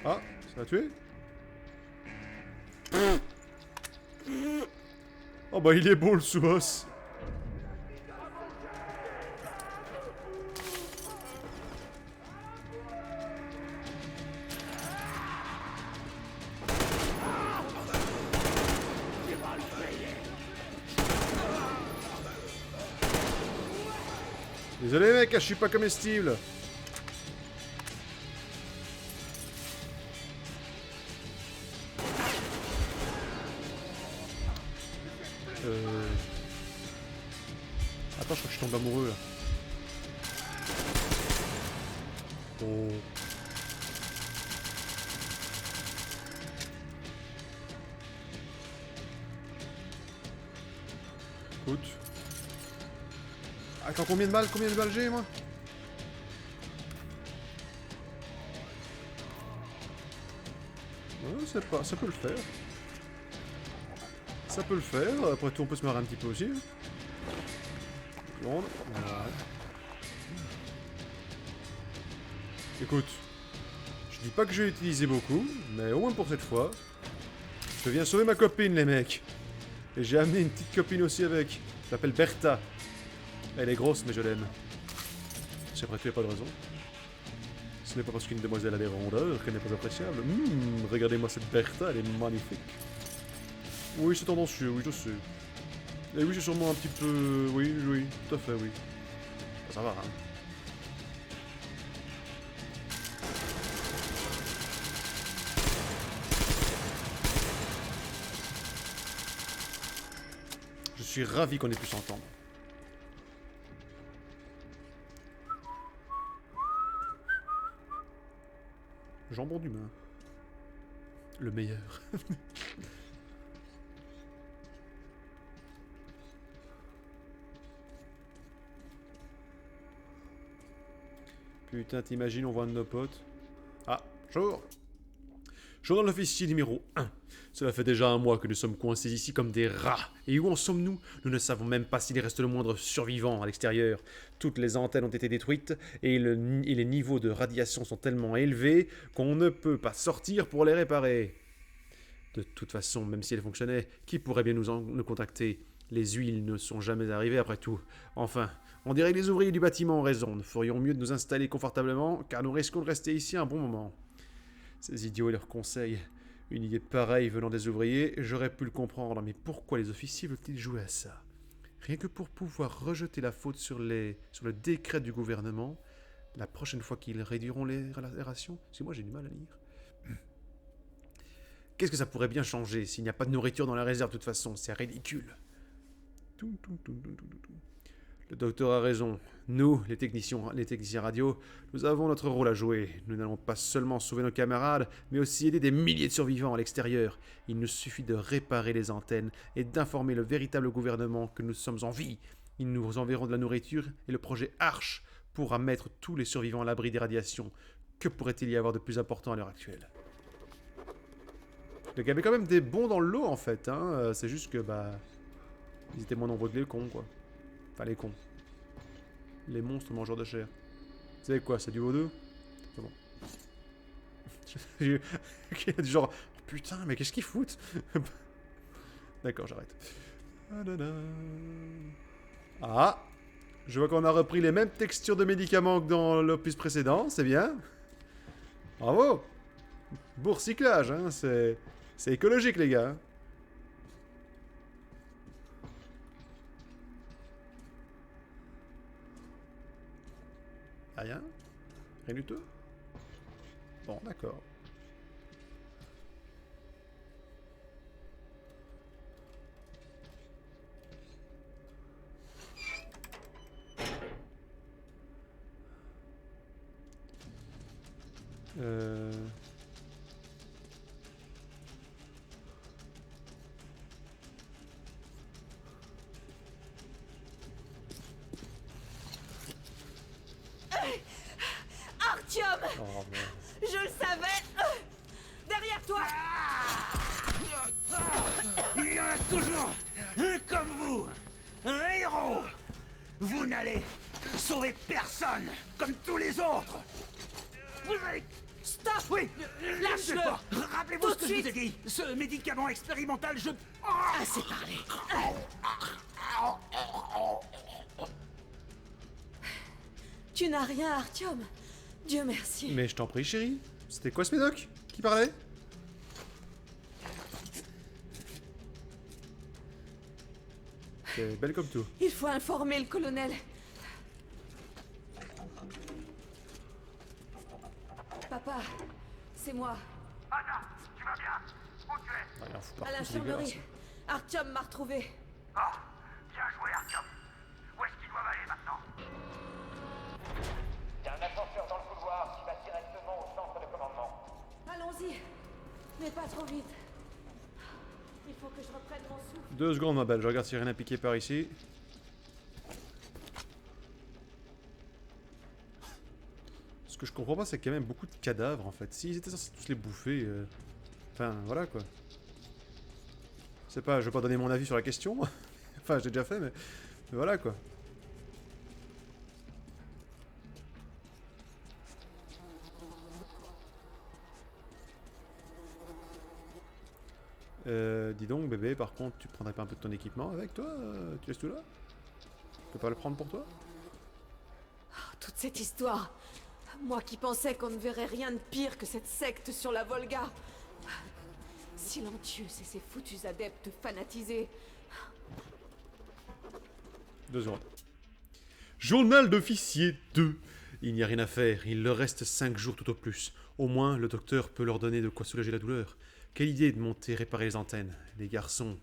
Ah, ça l'a tué? Oh bah il est beau le sous-boss. Désolé mec, je suis pas comestible. Attends, je crois que je tombe amoureux là. Oh. Écoute. Attends, combien de balles j'ai moi? Ouais, c'est pas. Ça peut le faire. Ça peut le faire. Après tout, on peut se marrer un petit peu aussi. Voilà. Écoute, je dis pas que je vais l'utiliser beaucoup, mais au moins pour cette fois, je viens sauver ma copine, les mecs. Et j'ai amené une petite copine aussi avec. Je l'appelle Bertha. Elle est grosse, mais je l'aime. C'est après tout, il n'y a pas de raison. Ce n'est pas parce qu'une demoiselle a des rondeurs qu'elle n'est pas appréciable. Regardez-moi cette Bertha, elle est magnifique. Oui, c'est tendancieux, oui, je sais. Et oui, c'est sûrement un petit peu... Oui, oui, tout à fait, oui. Ça va, hein. Je suis ravi qu'on ait pu s'entendre. Jambon d'humain. Le meilleur. Putain, t'imagines, on voit un de nos potes. Ah, bonjour. Journal officier numéro 1. Cela fait déjà un mois que nous sommes coincés ici comme des rats. Et où en sommes-nous? Nous ne savons même pas s'il reste le moindre survivant à l'extérieur. Toutes les antennes ont été détruites et les niveaux de radiation sont tellement élevés qu'on ne peut pas sortir pour les réparer. De toute façon, même si elles fonctionnaient, qui pourrait bien nous contacter? Les huiles ne sont jamais arrivées après tout. Enfin, on dirait que les ouvriers du bâtiment ont raison. Nous ferions mieux de nous installer confortablement, car nous risquons de rester ici un bon moment. Ces idiots et leurs conseils. Une idée pareille venant des ouvriers, j'aurais pu le comprendre, mais pourquoi les officiers veulent-ils jouer à ça? Rien que pour pouvoir rejeter la faute sur le décret du gouvernement, la prochaine fois qu'ils réduiront les rations? Parce que moi j'ai du mal à lire. Qu'est-ce que ça pourrait bien changer s'il n'y a pas de nourriture dans la réserve de toute façon? C'est ridicule. Le docteur a raison. Nous, les techniciens radio, nous avons notre rôle à jouer. Nous n'allons pas seulement sauver nos camarades, mais aussi aider des milliers de survivants à l'extérieur. Il nous suffit de réparer les antennes et d'informer le véritable gouvernement que nous sommes en vie. Ils nous enverront de la nourriture et le projet Arche pourra mettre tous les survivants à l'abri des radiations. Que pourrait-il y avoir de plus important à l'heure actuelle? Donc il y avait quand même des bons dans le lot en fait, hein. C'est juste que bah... Ils étaient moins nombreux que les cons, quoi. Enfin, les cons. Les monstres mangeurs de chair. Vous savez quoi, c'est du vaudou? C'est bon. Du genre, oh, putain, mais qu'est-ce qu'ils foutent? D'accord, j'arrête. Ah! Je vois qu'on a repris les mêmes textures de médicaments que dans l'opus précédent, c'est bien. Bravo! Beau recyclage, hein, c'est écologique, les gars. Rien? Rien du tout? Bon, d'accord. Artyom! Oh, merde. Je le savais! Derrière toi! Il y en a toujours un comme vous! Un héros! Vous n'allez sauver personne comme tous les autres! Vous allez... Stop! Oui! Lâche-le! Rappelez-vous Tout ce que de je vous suite. ai dit! Ce médicament expérimental, je... Assez parlé! Tu n'as rien, Artyom. Dieu merci. Mais je t'en prie, chérie. C'était quoi ce médoc qui parlait? C'est belle comme tout. Il faut informer le colonel. Papa, c'est moi. Anna, tu vas bien? Où tu es? Ah, il en fout À partout, c'est l'infirmerie. dégueulasse. Artyom m'a retrouvé. Ah, bien joué, Artyom. Où est-ce qu'ils doivent aller maintenant? Il y a un ascenseur dans le couloir qui va directement au centre de commandement. Allons-y. Mais pas trop vite. Il faut que je reprenne mon souffle. 2 secondes, ma belle. Je regarde s'il n'y a rien à piquer par ici. Ce que je comprends pas, c'est qu'il y a même beaucoup de cadavres, en fait. S'ils étaient censés tous les bouffer... Enfin, voilà, quoi. Je sais pas, je vais pas donner mon avis sur la question. Enfin, j'ai déjà fait, mais voilà, quoi. Dis donc, bébé, par contre, tu prendrais pas un peu de ton équipement avec toi? Tu laisses tout là? Tu peux pas le prendre pour toi? Toute cette histoire. Moi qui pensais qu'on ne verrait rien de pire que cette secte sur la Volga. Silencius et ses foutus adeptes fanatisés. 2 secondes. Journal d'officier 2. Il n'y a rien à faire, il leur reste 5 jours tout au plus. Au moins, le docteur peut leur donner de quoi soulager la douleur. Quelle idée de monter réparer les antennes. Les garçons,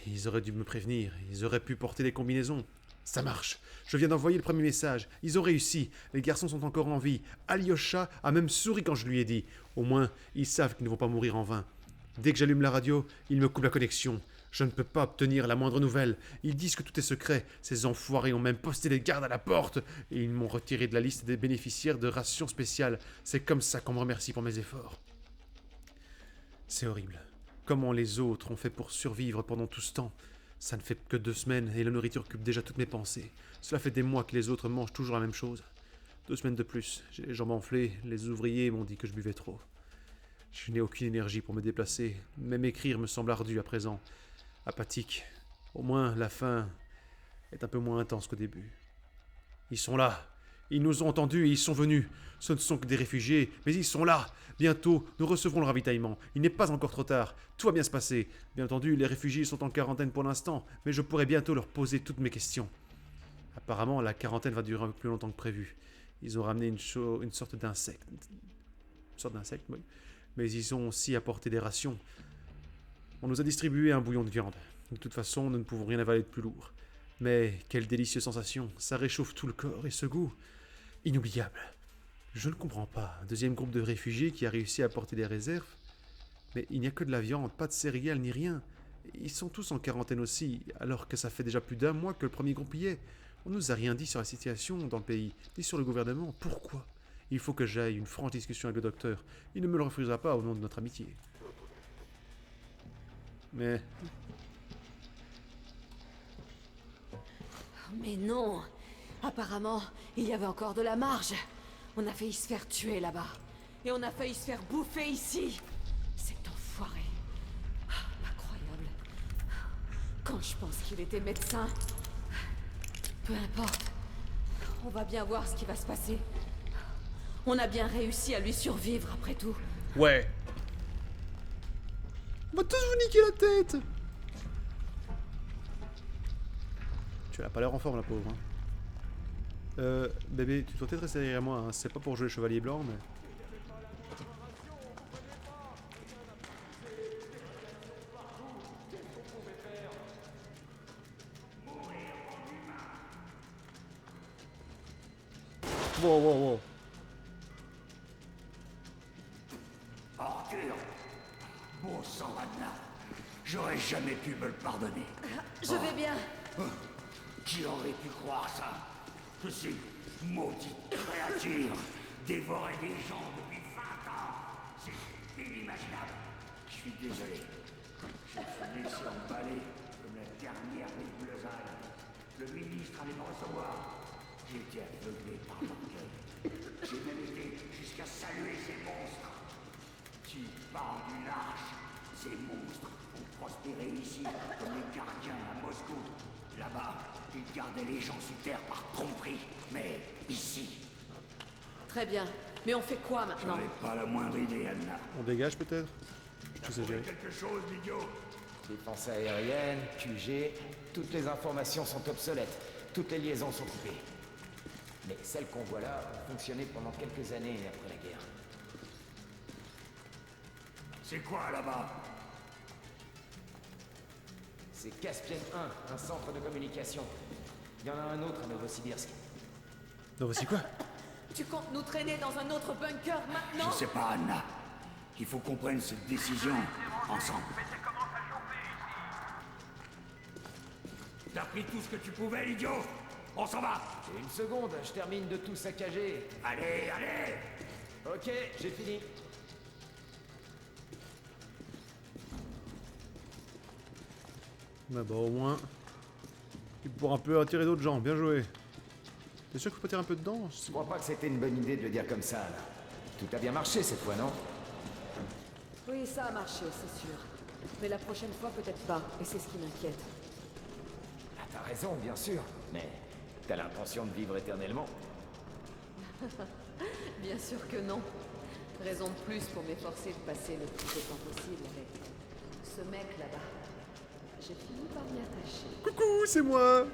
ils auraient dû me prévenir, ils auraient pu porter des combinaisons. Ça marche. Je viens d'envoyer le premier message. Ils ont réussi. Les garçons sont encore en vie. Alyosha a même souri quand je lui ai dit. Au moins, ils savent qu'ils ne vont pas mourir en vain. Dès que j'allume la radio, ils me coupent la connexion. Je ne peux pas obtenir la moindre nouvelle. Ils disent que tout est secret. Ces enfoirés ont même posté des gardes à la porte. Et ils m'ont retiré de la liste des bénéficiaires de rations spéciales. C'est comme ça qu'on me remercie pour mes efforts. C'est horrible. Comment les autres ont fait pour survivre pendant tout ce temps? Ça ne fait que 2 semaines et la nourriture occupe déjà toutes mes pensées. Cela fait des mois que les autres mangent toujours la même chose. 2 semaines de plus, j'ai les jambes enflées, les ouvriers m'ont dit que je buvais trop. Je n'ai aucune énergie pour me déplacer, même écrire me semble ardu à présent. Apathique. Au moins, la faim est un peu moins intense qu'au début. Ils sont là. Ils nous ont entendus et ils sont venus. Ce ne sont que des réfugiés, mais ils sont là. Bientôt, nous recevrons le ravitaillement. Il n'est pas encore trop tard. Tout va bien se passer. Bien entendu, les réfugiés sont en quarantaine pour l'instant, mais je pourrai bientôt leur poser toutes mes questions. Apparemment, la quarantaine va durer un peu plus longtemps que prévu. Ils ont ramené une sorte d'insecte. Une sorte d'insecte, oui. Mais ils ont aussi apporté des rations. On nous a distribué un bouillon de viande. De toute façon, nous ne pouvons rien avaler de plus lourd. Mais quelle délicieuse sensation. Ça réchauffe tout le corps et ce goût. Inoubliable. Je ne comprends pas. Un deuxième groupe de réfugiés qui a réussi à apporter des réserves. Mais il n'y a que de la viande, pas de céréales ni rien. Ils sont tous en quarantaine aussi, alors que ça fait déjà plus d'1 mois que le premier groupe y est. On nous a rien dit sur la situation dans le pays, ni sur le gouvernement. Pourquoi? Il faut que j'aille une franche discussion avec le docteur. Il ne me le refusera pas au nom de notre amitié. Mais... Mais non. Apparemment, il y avait encore de la marge. On a failli se faire tuer là-bas. Et on a failli se faire bouffer ici. Cet enfoiré. Incroyable. Quand je pense qu'il était médecin. Peu importe. On va bien voir ce qui va se passer. On a bien réussi à lui survivre après tout. Ouais. On va tous vous niquer la tête. Tu l'as pas l'air en forme, la pauvre. Hein. Bébé, tu dois peut-être rester derrière moi. Hein. C'est pas pour jouer le chevalier blanc, mais... Wow, wow, wow. Arthur, bon sang, Anna. J'aurais jamais pu me le pardonner. Je vais bien. Qui aurait pu croire ça? Que ces maudites créatures dévoraient des gens depuis 20 ans. C'est inimaginable. Je suis désolé. Je me suis laissé emballer comme la dernière des boulesailles. Le ministre allait me recevoir. J'étais aveuglé par l'orgueil. J'ai même été jusqu'à saluer ces monstres. Tu parles du lâche. Ces monstres ont prospéré ici comme les gardiens à Moscou. Là-bas, ils gardaient les gens sous terre par tromperie. Mais ici... Très bien. Mais on fait quoi maintenant? J'en ai pas la moindre idée, Anna. On dégage peut-être? Je sais gérer. Quelque chose, l'idiot? Défense aérienne, QG, toutes les informations sont obsolètes. Toutes les liaisons sont coupées. Mais celles qu'on voit là ont fonctionné pendant quelques années après la guerre. C'est quoi là-bas? C'est Caspian 1, un centre de communication. Il y en a un autre à Novosibirsk. Non, voici quoi? Tu comptes nous traîner dans un autre bunker maintenant? Je sais pas, Anna. Il faut qu'on prenne cette décision ensemble. T'as pris tout ce que tu pouvais, l'idiot? On s'en va! Une seconde, je termine de tout saccager. Allez, allez! Ok, j'ai fini. Bah au moins... Tu pourras un peu attirer d'autres gens, bien joué. T'es sûr que je peux tirer un peu dedans? Je crois pas que c'était une bonne idée de le dire comme ça, là. Tout a bien marché cette fois, non? Oui, ça a marché, c'est sûr. Mais la prochaine fois, peut-être pas. Et c'est ce qui m'inquiète. Ah, t'as raison, bien sûr. Mais t'as l'intention de vivre éternellement? Bien sûr que non. Raison de plus pour m'efforcer de passer le plus de temps possible avec ce mec là-bas. J'ai fini par m'y attacher. Coucou, c'est moi!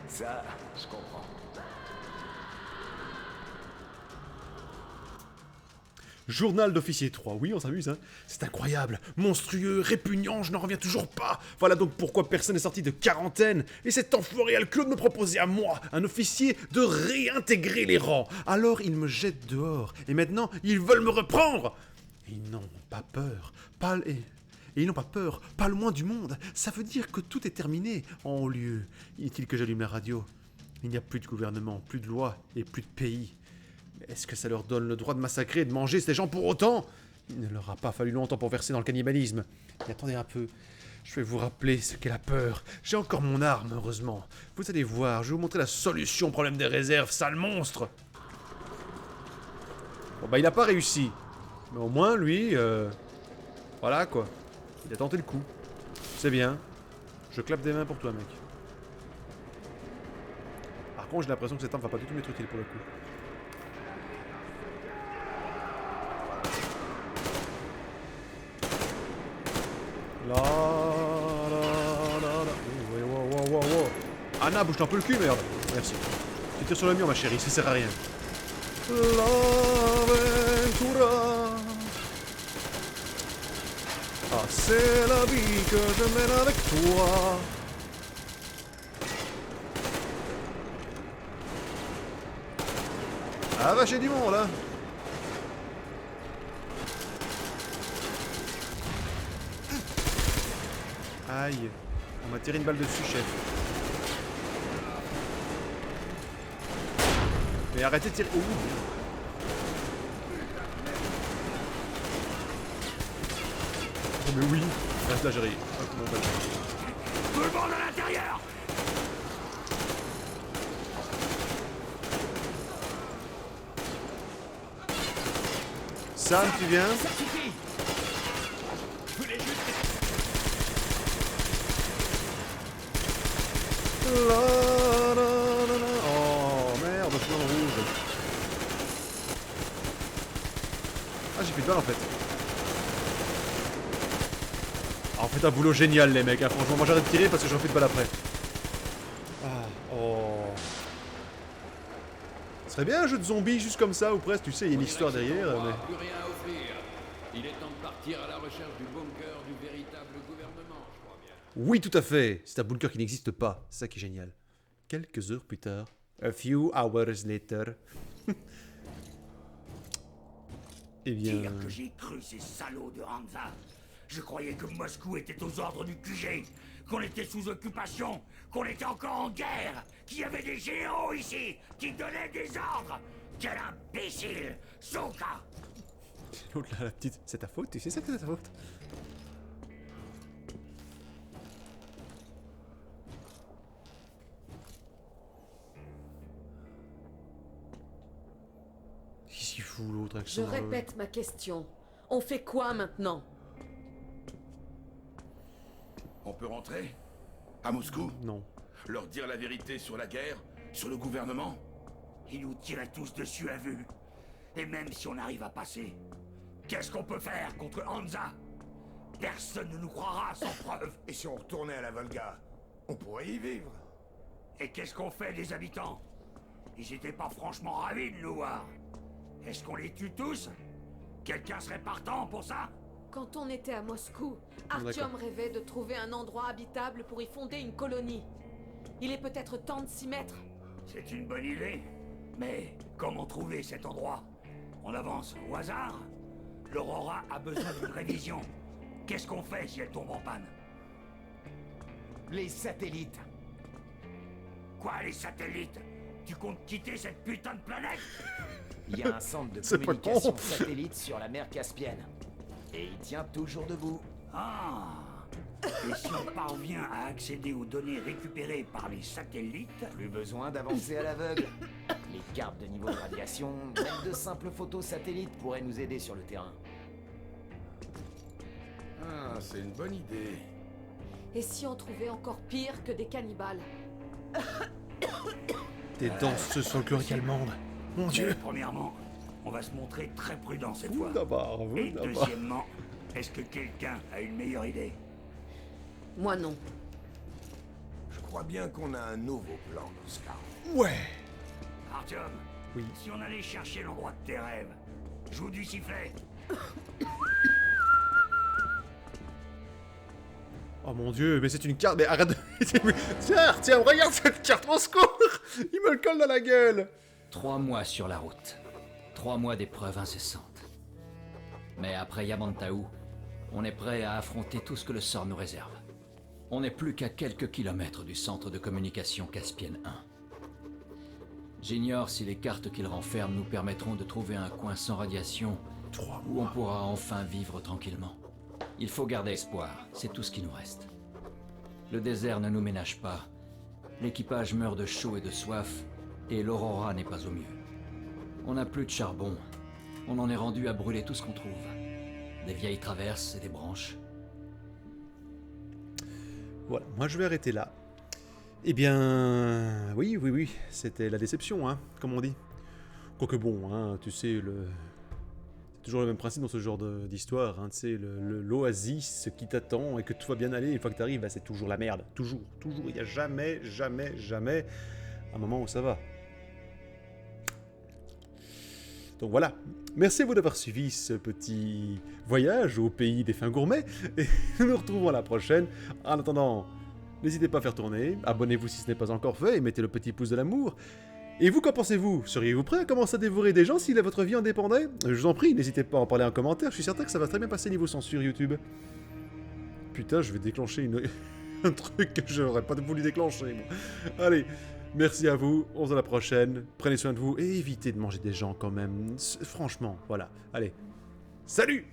Ça, je comprends. Journal d'officier 3, oui on s'amuse hein. C'est incroyable, monstrueux, répugnant, je n'en reviens toujours pas. Voilà donc pourquoi personne n'est sorti de quarantaine. Et cet enfoiré Claude me proposait à moi, un officier, de réintégrer les rangs. Alors ils me jettent dehors, et maintenant ils veulent me reprendre. Ils n'ont pas peur, et ils n'ont pas peur, pas le moins du monde. Ça veut dire que tout est terminé en haut lieu. Inutile que j'allume la radio. Il n'y a plus de gouvernement, plus de loi et plus de pays. Est-ce que ça leur donne le droit de massacrer et de manger ces gens pour autant? Il ne leur a pas fallu longtemps pour verser dans le cannibalisme. Mais attendez un peu, je vais vous rappeler ce qu'est la peur. J'ai encore mon arme, heureusement. Vous allez voir, je vais vous montrer la solution au problème des réserves, sale monstre. Bon bah il n'a pas réussi. Mais au moins lui, voilà quoi. Il a tenté le coup. C'est bien. Je clappe des mains pour toi mec. Par contre j'ai l'impression que cette arme va pas du tout m'être utile pour le coup. La la la la. Wow. Anna, bouge-toi un peu le cul, merde. Merci. Tu tires sur le mur, ma chérie, ça sert à rien. L'aventura. Ah, c'est la vie que je mène avec toi. Ah, va chez du monde, là. Aïe, on m'a tiré une balle dessus, chef. Mais arrêtez de tirer. Oh, oh mais oui. Reste là, j'ai ri. Tout le monde à l'intérieur! Sam, tu viens? Ça suffit. Je voulais juste... Oh merde, je suis dans le rouge. Ah, j'ai plus de balles en fait. Ah, on fait un boulot génial les mecs, hein. Franchement, moi j'arrête de tirer parce que j'en fais de balles après. Ah, oh. Ce serait bien un jeu de zombies juste comme ça ou presque, tu sais, il y a une histoire derrière. Mais... Plus rien à offrir. Il est temps de partir à la recherche du bunker du véritable gouvernement, je crois bien. Oui, tout à fait. C'est un bunker qui n'existe pas. C'est ça qui est génial. Quelques heures plus tard. A few hours later. Eh bien... Dire que j'ai cru ces salauds de Hansa. Je croyais que Moscou était aux ordres du QG, qu'on était sous occupation, qu'on était encore en guerre, qu'il y avait des généraux ici qui donnaient des ordres. Quel imbécile, Soka. L'autre là, la petite, c'est ta faute, tu sais ça que c'est ta faute. Qu'est-ce qu'il fout l'autre avec Je son... répète ma question. On fait quoi maintenant? On peut rentrer? À Moscou? Non. Leur dire la vérité sur la guerre? Sur le gouvernement? Ils nous tiraient tous dessus à vue. Et même si on arrive à passer, qu'est-ce qu'on peut faire contre Hansa? Personne ne nous croira sans preuve. Et si on retournait à la Volga, on pourrait y vivre. Et qu'est-ce qu'on fait des habitants? Ils étaient pas franchement ravis de nous voir. Est-ce qu'on les tue tous? Quelqu'un serait partant pour ça? Quand on était à Moscou, Artyom rêvait de trouver un endroit habitable pour y fonder une colonie. Il est peut-être temps de s'y mettre. C'est une bonne idée. Mais comment trouver cet endroit? On avance au hasard? L'Aurora a besoin d'une révision. Qu'est-ce qu'on fait si elle tombe en panne? Les satellites. Quoi, les satellites? Tu comptes quitter cette putain de planète? Il y a un centre de communication satellite sur la mer Caspienne. Et il tient toujours debout. Ah! Et si on parvient à accéder aux données récupérées par les satellites... Plus besoin d'avancer à l'aveugle. Les cartes de niveau de radiation, même de simples photos satellites pourraient nous aider sur le terrain. Ah, c'est une bonne idée. Et si on trouvait encore pire que des cannibales? Des danses folkloriques allemandes. Mon Dieu. Premièrement, on va se montrer très prudent cette fois. D'abord, vous Et d'abord. deuxièmement, est-ce que quelqu'un a une meilleure idée? Moi non. Je crois bien qu'on a un nouveau plan, Oscar. Ouais. Artyom, oui. Si on allait chercher l'endroit de tes rêves, joue du sifflet. Oh mon Dieu, mais c'est une carte, mais arrête de... Tiens, regarde cette carte, au secours. Il me le colle dans la gueule. 3 mois sur la route. 3 mois d'épreuves incessantes. Mais après Yamantaou, on est prêt à affronter tout ce que le sort nous réserve. On n'est plus qu'à quelques kilomètres du centre de communication Caspienne 1. J'ignore si les cartes qu'il renferme nous permettront de trouver un coin sans radiation où on pourra enfin vivre tranquillement. Il faut garder espoir, c'est tout ce qui nous reste. Le désert ne nous ménage pas. L'équipage meurt de chaud et de soif, et l'Aurora n'est pas au mieux. On n'a plus de charbon. On en est rendu à brûler tout ce qu'on trouve. Des vieilles traverses et des branches. Voilà, moi je vais arrêter là. Eh bien, oui, c'était la déception, hein, comme on dit. Quoique bon, hein, tu sais, c'est toujours le même principe dans ce genre d'histoire, hein, tu sais, l'oasis qui t'attend et que tout va bien aller, une fois que t'arrives, bah, c'est toujours la merde. Toujours, il n'y a jamais un moment où ça va. Donc voilà, merci à vous d'avoir suivi ce petit voyage au pays des fins gourmets, et nous nous retrouvons à la prochaine. En attendant, n'hésitez pas à faire tourner, abonnez-vous si ce n'est pas encore fait, et mettez le petit pouce de l'amour. Et vous, qu'en pensez-vous? Seriez-vous prêt à commencer à dévorer des gens si votre vie en dépendait? Je vous en prie, n'hésitez pas à en parler en commentaire, je suis certain que ça va très bien passer niveau censure YouTube. Putain, je vais déclencher un truc que je n'aurais pas voulu déclencher, moi. Allez, merci à vous, on se voit à la prochaine, prenez soin de vous, et évitez de manger des gens quand même, franchement, voilà. Allez, salut!